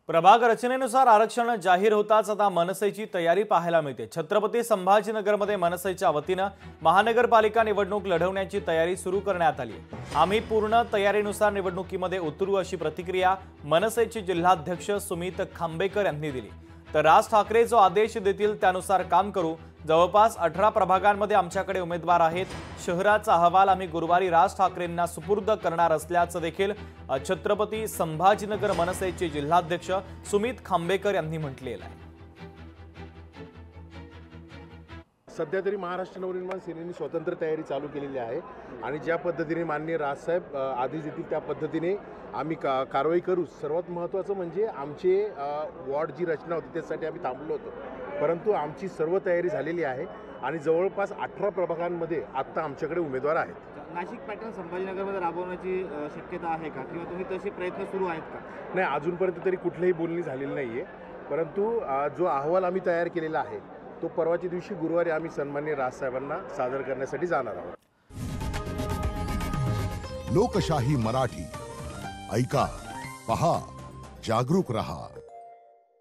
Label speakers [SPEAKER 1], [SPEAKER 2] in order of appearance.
[SPEAKER 1] प्रभाग रचनेनुसार आरक्षण जाहीर होताच आता मनसेची तयारी पाहायला मिळते। छत्रपती संभाजीनगरमध्ये मनसेच्या वतीने महानगरपालिका निवडणूक लढवण्याची तयारी सुरू करण्यात आली आहे। आम्ही पूर्ण तयारीनुसार निवडणुकीमध्ये उतरू अशी प्रतिक्रिया मनसेचे जिल्हाध्यक्ष सुमित खांबेकर यांनी दिली। तर राज ठाकरे जो आदेश देतील त्यानुसार काम करू। जवळपास 18 प्रभागांमध्ये आमच्याकडे उमेदवार आहेत। शहराचा अहवाल आम्ही गुरुवारी राज ठाकरेंना सुपूर्द करणार असल्याचं देखील छत्रपती संभाजीनगर मनसेचे जिल्हाध्यक्ष सुमित खांबेकर यांनी म्हटलेलं आहे।
[SPEAKER 2] सध्या तरी महाराष्ट्र नवनिर्माण सेनेने स्वतंत्र तयारी चालू केलेली आहे आणि ज्या पद्धतीने माननीय राजसाहेब आदेश देतील त्या पद्धतीने आम्ही कारवाई करू। सर्वात महत्त्वाचं म्हणजे आमचे वॉर्ड जी रचना होती त्यासाठी आम्ही थांबलो होतो, परंतु आमची सर्व तयारी झालेली आहे आणि जवळपास 18 प्रभागांमध्ये आत्ता आमच्याकडे उमेदवार आहेत।
[SPEAKER 3] नाशिक पॅटर्न संभाजीनगरमध्ये राबवण्याची शक्यता आहे का किंवा तुम्ही तसे प्रयत्न सुरू आहेत का?
[SPEAKER 2] नाही, अजूनपर्यंत तरी कुठलीही बोलणी झालेली नाही आहे, परंतु जो अहवाल आम्ही तयार केलेला आहे तो परवाच्या दिवशी गुरुवारी आम्ही सन्माननीय राजसाहेबांना सादर करण्यासाठी जाणार आहोत।
[SPEAKER 4] लोकशाही मराठी ऐका, पहा, जागरूक रहा।